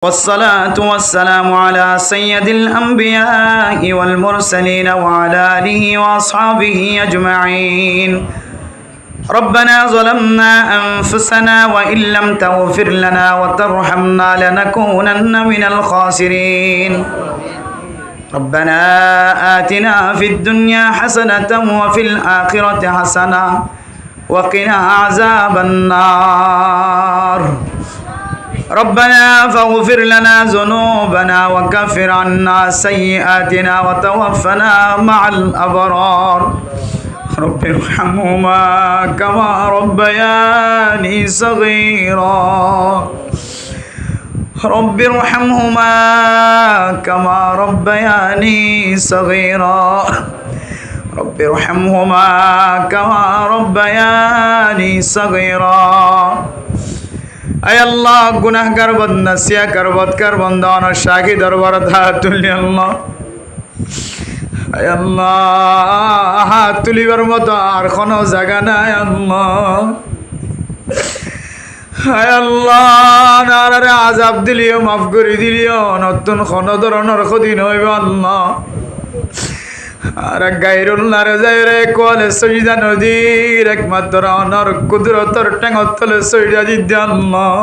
والصلاة والسلام على سيد الأنبياء والمرسلين وعلى آله وأصحابه أجمعين. ربنا ظلمنا أنفسنا وإن لم تغفر لنا وترحمنا لنكونن من الخاسرين. ربنا آتنا في الدنيا حسنة وفي الآخرة حسنة وقنا عذاب النار. ربنا فاغفر لنا ذنوبنا وكفر عنا سيئاتنا وتوفنا مع الأبرار. رب ارحمهما كما ربياني صغيرا. رب ارحمهما كما ربياني صغيرا. رب ارحمهما كما ربياني صغيرا. আয় আল্লাহ, গুনাহগার বান্দা সিয়াকার বদকার বান্দা অনার শাকি দরবার হাত তুলি আল্লাহ। আয় আল্লাহ, হাত তুলিবার মতো আর কোনো জায়গা নাই আল্লাহ। আয় আল্লাহ, নারে আজাব দিলিও মাফ করে দিলিও, নতুন কোনো ধরনের ক্ষতি নইব আল্লাহ। আর গাইরুল্লাহর যাইরে কোয়ালে সজিদা নদীর একমাত্র অনর কুদরতর টেঙত তলে সজিদা দিদি আল্লাহ।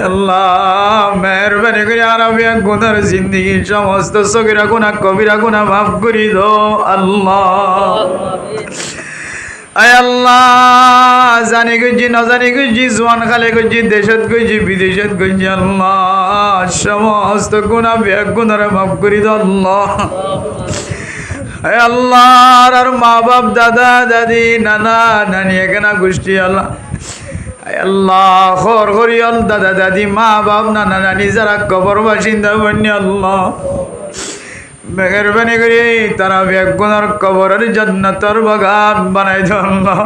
আল্লাহ মেহরবানি করে আরবিয়া গুনার জিন্দিগি সমস্ত সগিরা গুনাহ কবিরা গুনাহ মাফ করে দাও আল্লাহ। আয় আল্লাহ, জানি গুজি না জানি গুজি, জোয়ান খালে গুজি, দেশত গুজি বিদেশত গুজি আল্লাহ, সমস্ত গুনাহ বিয়া গুনারে মাফ করে দাও আল্লাহ। আয় আল্লাহ, আর মা বাপ দাদা দাদি নানা নানি এখানে গোষ্ঠী আল্লাহ। আয় আল্লাহ, খর হরিয়াল দাদা দাদি মা বাপ নানা নানি যারা কবর বাসিন্দা বন্য আল্লাহ, মেহরবানি করে তারা বেগুনার কবরের জান্নাতের বাগান বানাই দাও আল্লাহ।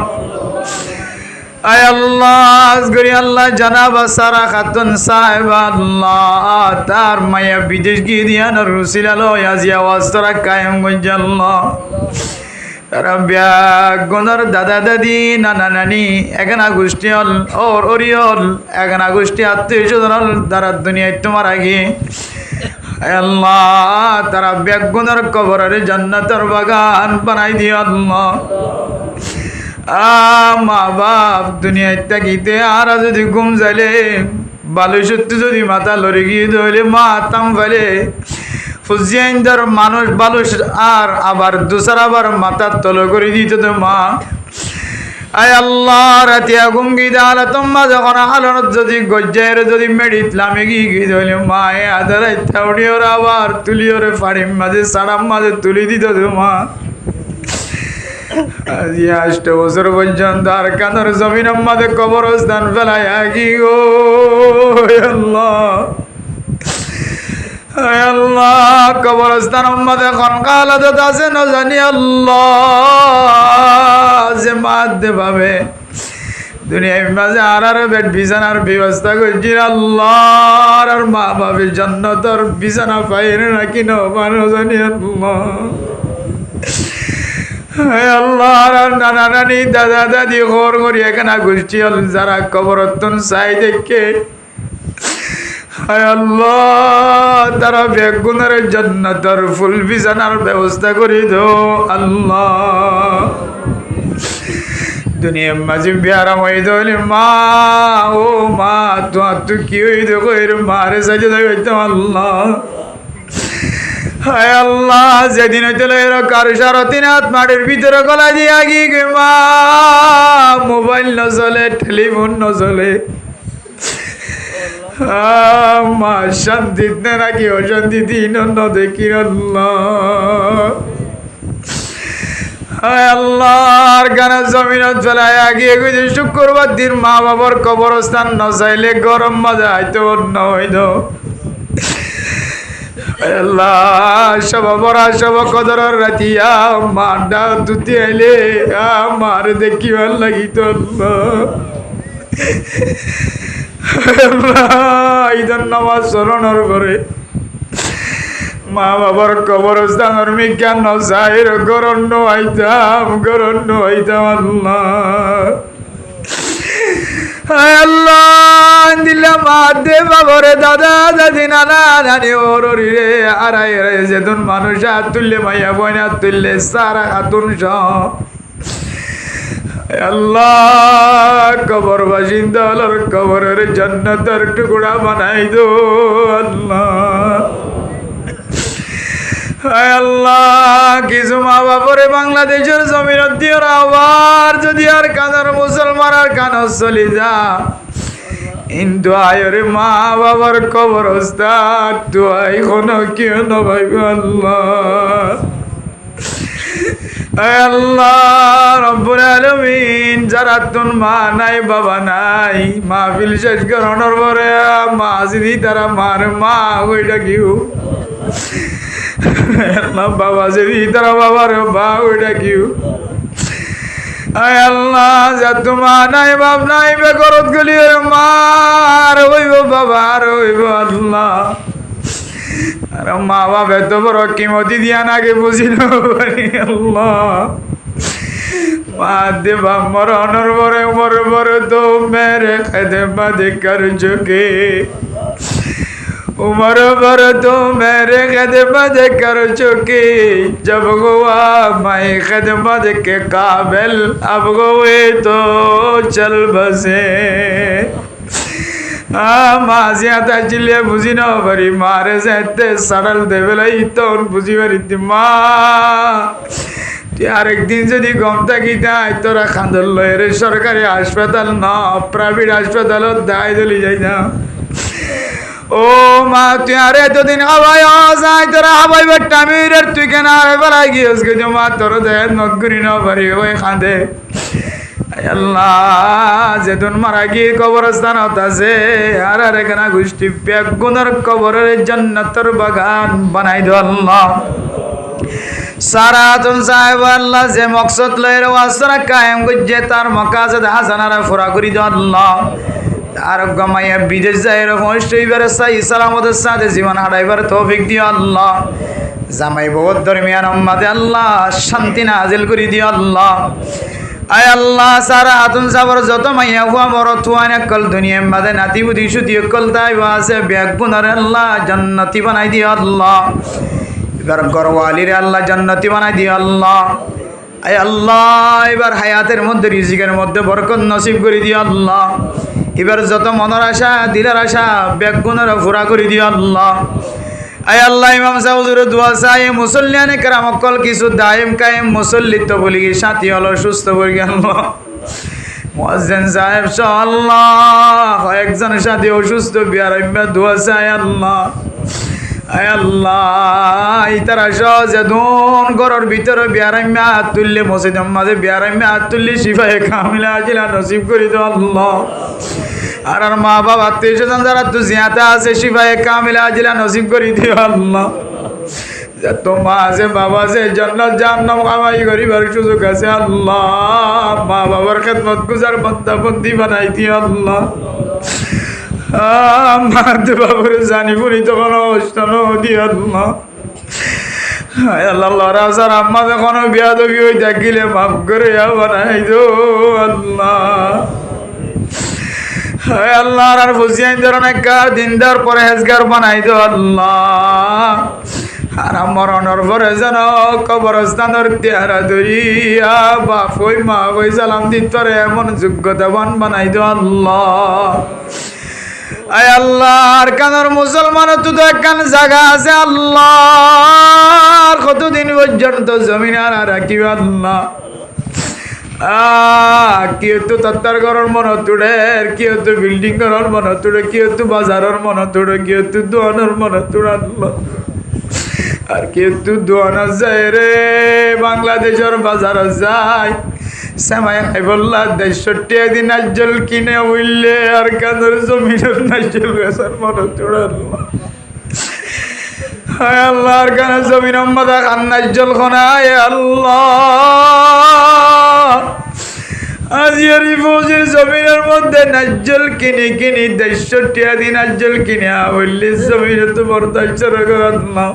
আয় আল্লাহ, আজগরি আল্লাহ জানাবা সারা খাতুন সাহেব আল্লাহ, তার মায়া বিদেশ গিয়ে দিয়ান রুসিলালো আজি আওয়াজ তারা কায়েম গঞ্জ আল্লাহ। তারা বেগুনার দাদা দাদি নানা নানি এখানা গোষ্ঠী হল ওর অরিয়ল এখানা গোষ্ঠী আত্মীয় স্বজন হল তারা দুনিয়ায় তোমার আগে। আল্লাহ, তারা বেগুনার কবরের জান্নাতের বাগান বানাই দিও আল্লাহ। মা বাপ দুনিয়ায় তাকিতে আর যদি ঘুম যাইলে বালু সত্যি যদি মাথা লড়ে গিয়ে ধরলে মা তাম ফেলে ফুজিয়াইন্দার মানুষ বালুস আর আবার দুসরা আবার মাথার তল করে দিত তো মা। আয় আল্লাহ, রাতিয়া গুঙ্গি দালা তোমা যখন আলোনত যদি গজ্জায়ের যদি মেডিত লামে গিয়ে ধরলে মা এ আদারাই থাউড়িওর আবার তুলিওরে ফাড়ির মাঝে সারাম মাঝে তুলি দিত তো মা। আজি 8 বছর পর্যন্ত আর কানের জমিনের মাঝে কবরস্থান ফেলাই আগি গো আল্লাহ। আল্লাহ, কবরস্থানের মাঝে খনকাল আছে না জানি আল্লাহ, যে মাত দে পাবে দুনিয়ার মাঝে আর বেড বিছানার ব্যবস্থা করছি আল্লাহ। আর মা বাবা জান্নাতের বিছানা পাইরে নাকি না মানুষ জানি আল্লাহ। আল্লাহ, আর নানা নানি দাদা দাদি ঘর করি এখানে গোষ্ঠী হল যারা কবরত্তন চাই দেখে আল্লাহ, তারা বেগুনের জান্নাতের ফুল বিছানার ব্যবস্থা করে দাও আল্লাহ। দুনিয়ার মাঝে বিয়ারাম হয়ে ধরলে মা ও মা তোমার তো কি হয়ে দেখো এর মারে সাজে হইতাম আল্লাহ। হায় আল্লাহ, যেদিন হইতে এর কারো সারতিন হাত মাটির ভিতরে গলা দিয়ে আগি গে মা, মোবাইল ন চলে টেলিফোন ন চলে মা, শান্তিতে নাকি অশান্তিতে ন দেখি আল্লাহ। হায় আল্লাহর গানা জমিনত ফেলায় আগিয়ে গেছে শুক্রবার দিন মা বাবার কবরস্থান ন চাইলে গরম মজা হয়তো অন্য হইত আল্লাহ। সব বড়া সব কদরের রাতিয়া মারডা দুতি আইলে মার দেখি ভাল লাগিত আল্লাহ। ঈদের নামাজ স্মরণের পরে মা বাবার কবরস্থানের মিজ্ঞান নজাইর গরণ্য হইতাম আল্লাহ। হায় আল্লাহ দিল্লা মা দে বাবরে দাদা দাদি নানা নানি ওর রে আড়াই রে যেদিন মানুষ হাত তুললে মাইয়া বইন হাত তুললে সারা হাতুন সব আল্লাহ কবর বাসিন্দা আল্লাহর কবরের জান্নাতের টুকরা বানাই দো আল্লাহ হায় আল্লাহ কিছু মা বাপরে বাংলাদেশের জমিনত দিয়ে আবার যদি আর কানার মুসলমান আর কান চলি যা কিন্তু আয়রে মা বাবার কবর ওস্তাদ তো আই কোনো কেউ নভাইব আল্লাহ আল্লাহ রব্বুল আলামিন যারা তোর মা নাই বাবা নাই মাহফিল শেষ করানোর পরে মা যদি তারা মার মা ওইটা কিউ আল্লাহ বাবা যদি তারা বাবার বা ওইটা কিউ আয় আল্লাহ যা তোমা নাই বাপ নাই বেকরত গলি মা আর হইব বাবা আর হইব আল্লাহ আর মা বাপ এত বড় কিমতি দিয়া নাগে বুঝিল আল্লাহ মা দেবা মরণর বরে মর বরে তো মেরে খেদে বাদে কর চুকে उमर भर तो मेरे खिदमत कर चुकी जब हुआ मैं खिदमत के काबिल अब हुए तो चल बसे माजियाता चिल्ले बुझी न भरी मारे से सड़ल देवलाई तो बुझी भरी मा আরেকদিন যদি গম থাকি তাই তোরা খান্দল লয়ের সরকারি হাসপাতাল না প্রাইভেট হাসপাতালত দায় দলি যাই না ও মা তুই আরে এতদিন হাবাই যাই তোরা হাবাই টামির তুই কেন আরে বেলায় গিয়েছ কিন্তু মা তোর দেয় নগরি না পারি ওই খাঁদে আল্লাহ যেদিন মারা গিয়ে কবরস্থান আছে আর আর এখানে গোষ্ঠী ব্যাগ গুণের কবরের জান্নাতের বাগান বানাই দো আল্লাহ সারা তুম সাহেব আল্লাহ যে মকসদ লয়ের ওয়াসরা কায়েম করছে তার মকাসদ হাসানারা পুরা করে দো আল্লাহ আর গমাইয়া বিদেশ যায় এরকম অবশ্যইবারে সাই সালামতের সাথে জীবন হারাইবার তৌফিক দিও আল্লাহ জামাই বহুত দরমিয়ান উম্মাতে আল্লাহ শান্তি নাজিল করে দিও আল্লাহ আয় আল্লাহ সারা আতুন সাবর যত মাইয়া হুয়া মর তুয়ান কল দুনিয়া মাদে নাতি বুদি সুতি কল তাই ওয়াসে ব্যাগ গুনার আল্লাহ জান্নাতি বানাই দিও আল্লাহ এবার গরওয়ালির আল্লাহ জান্নাতি বানাই দিও আল্লাহ আয় আল্লাহ এবার হায়াতের মধ্যে রিজিকের মধ্যে বরকত নসিব করে দিও আল্লাহ এবার যত মনের আশা দিলের আশা ব্যাগুনের পুরা করে দিও আল্লাহ আয় আল্লাহ ইমাম সাহুজুর দোয়া চাই মুসল্লিয়ানে কেরামকল কিছু দায়েম কায়েম মুসল্লিত বলি সাথী হলো সুস্থ করে আল্লাহ মুয়াজ্জিন সাহেব আল্লাহ একজনের সাথে অসুস্থ বিয়ারাইম্বা দোয়া চাই আল্লাহ আয় আল্লাহ ইতারা সহজে ধন ঘরের ভিতরে বিয়ারাইম্বা হাত তুললে মসজিদ মাঝে বিয়ারাইম্বা হাত তুললে শিফায়ে কামিলা আজিলা নসিব করে দিও আল্লাহ আর আর মা বাবা আত্মীয় স্বজন যারা তো জিয়াতে আছে শিফায়ে কামিলা আজিলা নসিব করে দিও আল্লাহ যত মা আছে বাবা আছে জান্নাত জাহান্নাম কামাই করিবার সুযোগ আছে আল্লাহ মা বাবার খেদমত গুজার বান্দা বন্দি বানাই দিও আল্লাহ মা বাবার জানি পুরি তখন অনুষ্ঠান দিও আল্লাহ আল্লাহ রাজার আম্মা যখন বিয়া দবি হয়ে থাকিলে মাফ করে বানাই দো আল্লাহ আল্লাহ আর বুঝিয়াই ধরনের দিনদার পরে হেজগার বানাই দো আল্লাহ আর মরণের পরে যেন কবরস্থানের তেহারা ধরিয়া বাপ ওই মা ওই সালাম দিতরে এমন যোগ্যতাবান বানাই দো আল্লাহ আয় আল্লাহ আর কানের মুসলমান তো একখান জায়গা আছে আল্লাহ কতদিন পর্যন্ত জমিন আর রাখিব আল্লাহ কেউ তো তত্তার ঘরের মন তুড়ে কেউ তো বিল্ডিং ঘরের মন তুড়ে কেউ তো বাজারের মন তুড়ে কেউ তো দোয়ানোর মন তুড়ে আল্লাহ আর কেউ তো দোয়ানো যায় রে বাংলাদেশের বাজার যায় সামাই বললা ৬৫ দিন নাজ্জল কিনে উইলে আর কাদের জমিনের নাজ্জল বেচার মন তুড়ে আল্লাহ হায় আল্লাহ আর কানে জমিন আম্মাদা খান নাজ্জল খনায় আল্লাহ আজিয়ারি ফৌজির জমিনের মধ্যে নাজ্জল কিনি ৬৫ দিন নাজ্জল কিনে বললি জমিনে তো বরদাস্ত করার না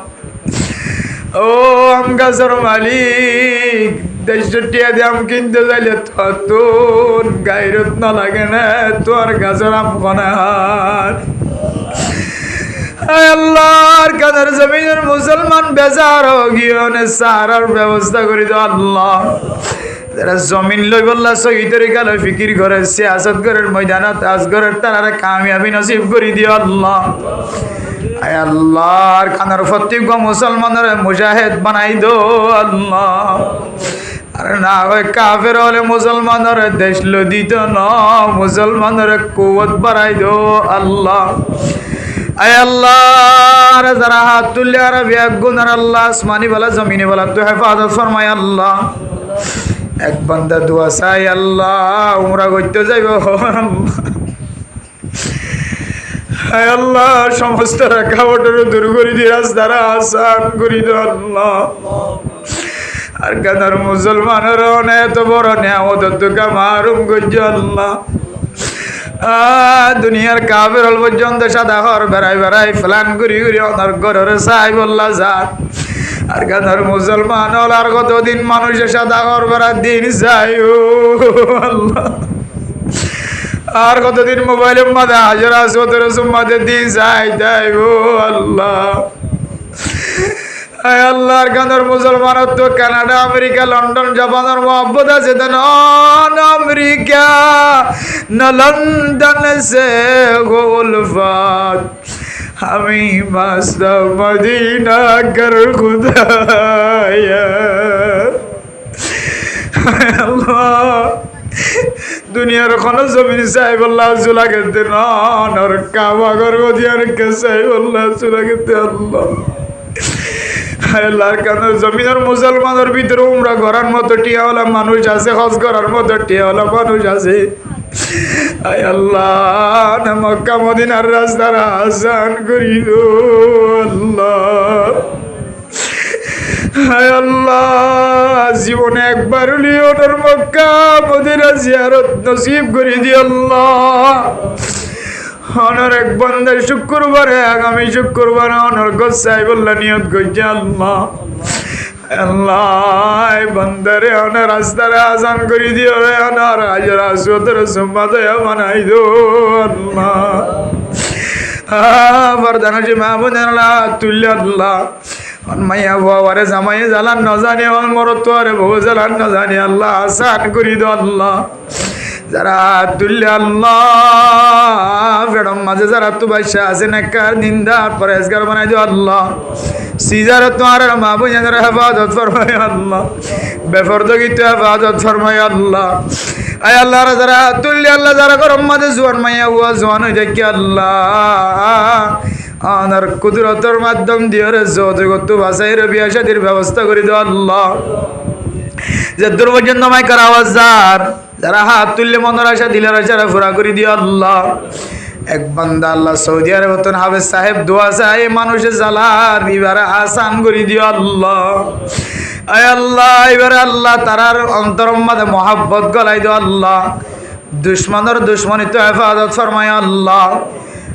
ও আম গাছের মালিক দেড়শো টিয়া দাম কিনতে যাইলে তোর গাইরত না লাগে না তোর গাছের আম কনার আল্লাহর কাদের জমিনের মুসলমান বেজার গিয়ে সারার ব্যবস্থা করে দাও আল্লাহ যারা জমিন লই বললা শহীদের কালে ফিকির করে সিয়াসত ঘরের ময়দানত আজগরের তারা কামিয়াবি নসিব করে দিও আল্লাহ আয় আল্লাহর কানার প্রত্যেক মুসলমানের মুজাহিদ বানাই দো আল্লাহ আরে না ওই কাফের হলে মুসলমানের দেশ লদিত না মুসলমানের কুওয়াত বাড়াই দো আল্লাহ আয় আল্লাহ যারা হাত তুললে আর বেগুনার আল্লাহ আসমানি বলা জমিনে বলা তো হেফাজত ফরমায় আল্লাহ এক বান্দা দোয়া চাই আল্লাহ উমরা করতে যাইব হায় আল্লাহ সমস্ত রাখাবটের দূর করে দিয়ে রাস্তারা আসান করি দো আল্লাহ আর কানার মুসলমানের এত বড় নেয়ামত তোকে মারুম গজ্জ আল্লাহ দুনিয়ার কাফের হল পর্যন্ত সাদা ঘর বেড়াই বেড়াই ফ্লান ঘুরি ঘুরি অনার ঘরের সাই বললা যান আর কানার মুসলমান হল আর কতদিন মানুষের সাদা ঘর বেড়ার দিন যাই আল্লাহ আর কতদিন মোবাইলের মাঝে হাজার সতেরো সুম্মাতে দিন যাই যাই ও আল্লাহ আয় আল্লাহর কানার মুসলমানের তো কানাডা আমেরিকা লন্ডন জাপানের মোহাম্মত আছে আমেরিকা না লন্ডন সে গোলফাত আমি মাস্তা মদিনা কর খুদায়া আল্লাহ দুনিয়ার কোনো জমিন সাহেব আল্লাহ চুলা খেতে নর কাবা গর্বদিয়ার কে সাহেব আল্লাহ চুলা খেতে আল্লাহ আল্লাহর কারণে জমিনের মুসলমানের ভিতরে উমরা করার মতো টিয়াওয়ালা মানুষ আছে হজ করার মতো টিয়াওয়ালা মানুষ আছে আয় আল্লাহ মক্কা মদিনার রাস্তার আসান করি দো আল্লাহ হায় আল্লাহ জীবনে একবার লিওনের মক্কা মদিনা জিয়ারত নসিব করে দি আল্লাহ অনর এক বন্দের শুক্রবারে আগামী শুক্রবার অনর গোসাই বললা নিয়ত গজ্জা আল্লাহ আল্লাহ বন্দরে অনর রাস্তারে আজান করে দিও রে অনর হাজার আসওয়াতের সুম্মাদয়া বানাই দো আল্লাহ বরদানজি মাহমুদ আল্লাহ তুল্য আল্লাহ মাইয়া বাবারে জামাই জ্বালান ন জানি মরত আরে বউ জ্বালান ন জানি আল্লাহ আসান করি দো আল্লাহ যারা তুল্য আল্লাহ বেড়ম মাঝে যারা তু বাদশা আছে নেককার নিন্দার পরেজগার বানাই দিও আল্লাহ সিজার তোমার মা বোনের হেফাজত ফরমায় আল্লাহ বেফরদগিত হেফাজত ফরমায় আল্লাহ আয় আল্লাহ যারা তুল্য আল্লাহ যারা গরম মাঝে জোয়ান মাইয়া হুয়া জোয়ান হয়ে দেখি আল্লাহ আনার কুদরতের মাধ্যম দিয়ে রে যৌতুক বাসাইয়ের বিয়া শাদির ব্যবস্থা করে দাও আল্লাহ যে দূর পর্যন্ত মাইকার আওয়াজ যারা হাত তুললে মনের আশা দিলের আশা ফুরা করে দিও আল্লাহ এক বান্দা আল্লাহ সৌদি আরব মতন হাফেজ সাহেব দোয়া চাই মানুষের জ্বালার এবারে আসান করে দিও আল্লাহ আয় আল্লাহ এবারে আল্লাহ তারার অন্তরম মাঝে মহাব্বত গলাই দিও আল্লাহ দুশ্মনের দুশ্মনী তো হেফাজত ফরমায় আল্লাহ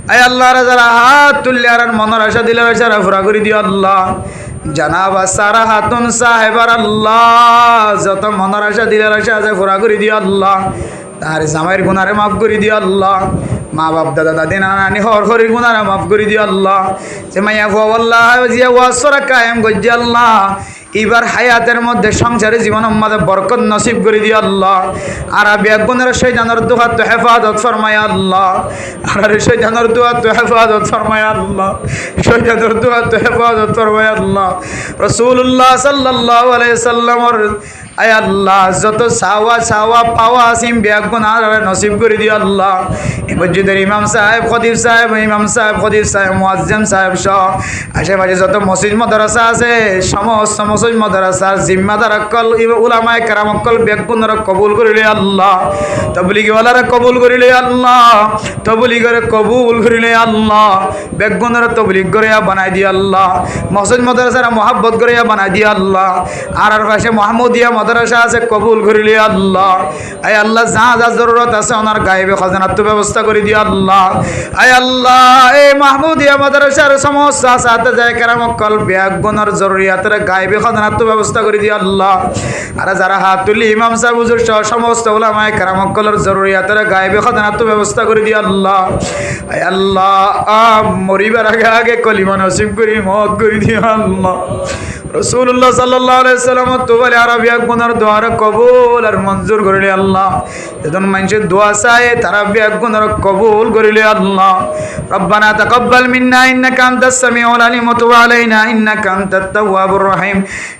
আয় আল্লাহ যারা হাত তুললে আর মনের আশা দিলের আশা ফুরা করে দিও আল্লাহ জানাবা সারা হাতুন সাহেবার আল্লাহ যত মনের আশা দিলের আশা আছে ফুরা করে দিও আল্লাহ তার জামাইয়ের গুনারে মাফ করে দিও আল্লাহ মা বাপ দাদা দাদি নানি হর হরির গুনারে মাফ করে দিও আল্লাহ যে মাইয়া ভুয়া আল্লাহ জিয়া ওয়াসরা কায়েম গজ্জি আল্লাহ এবার হায়াতের মধ্যে সংসারে জীবন মধ্যে বরকত নসিব করে দিও আল্লাহ আর বেগুনের শয়তানের দোয়া তো হেফাজত ফরমায় আল্লাহ আর শয়তানের দোয়া তো হেফাজত ফরমায় আল্লাহ শয়তানের দোয়া তো হেফাজত ফরমায় আল্লাহ রাসূলুল্লাহ সাল্লাল্লাহু আলাইহি সাল্লামের আয় আল্লাহ যত চাওয়া পাওয়া আসিম বেগুন আর নসিব করে দিও আল্লাহ এই মসজিদের ইমাম সাহেব খতিব সাহেব মুয়াজ্জিন সাহেব সহ আশেপাশে যত মসজিদ মাদ্রাসা আছে সমস্ত মসজিদ মাদ্রাসার জিম্মাদার অকল উলামায়ে কেরাম অকল বেগুনরা কবুল করিলে আল্লাহ তাবলীগী ওয়ালারা কবুল করিলে আল্লাহ তাবলীগরে কবুল করিলে আল্লাহ বেগুনরা তাবলীগ করে বানাই দি আল্লাহ মসজিদ মাদ্রাসারা মহব্বত করে বানাই দি আল্লাহ আর পাশে মুহাম্মদিয়া মাদ্রাসা আছে কবুল করিলি আল্লাহ। আয় আল্লাহ যা যা জরুরত আছে ওনার গায়েবে খাজানাত তো ব্যবস্থা করে দিও আল্লাহ। আয় আল্লাহ এই মাহমুদিয়া মাদ্রাসার সমস্ত সাথে যায় কেরামক্কল ব্যাগুনার জরুরিয়াতের গায়েবে খাজানাত তো ব্যবস্থা করে দিও আল্লাহ। আর যারা হাত তুলি ইমাম সাহেব হুজুর সহ সমস্ত উলামায়ে কেরামক্কলের জরুরিয়াতের গায়েবে খাজানাত তো ব্যবস্থা করে দিও আল্লাহ। আয় আল্লাহ মরিবার আগে আগে কলিমা নসিব করি মত করে দিও আল্লাহ। রাসূলুল্লাহ সাল্লাল্লাহু আলাইহি সাল্লাম তুবালি আরবিয়া গুনার দোয়ার কবুল আর মঞ্জুর করিলে আল্লাহ। যখন মানুষের দোয়া চায় তারা বিয়া গুনার কবুল করিলে আল্লাহ। রব্বানা তাকাব্বাল মিন্না ইন্নাকা আনতাস সামিউল আলিম ওয়া তুব আলাইনা ইন্নাকা আনতাত তাওয়াবুর রহিম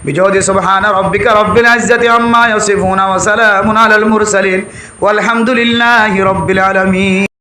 বিজওদি সুবহানা রাব্বিকা রাব্বিল ইজ্জাতি আম্মা ইয়াসিফুন ওয়া সালামুন আলাল মুরসালিন ওয়াল হামদুলিল্লাহি রাব্বিল আলামিন।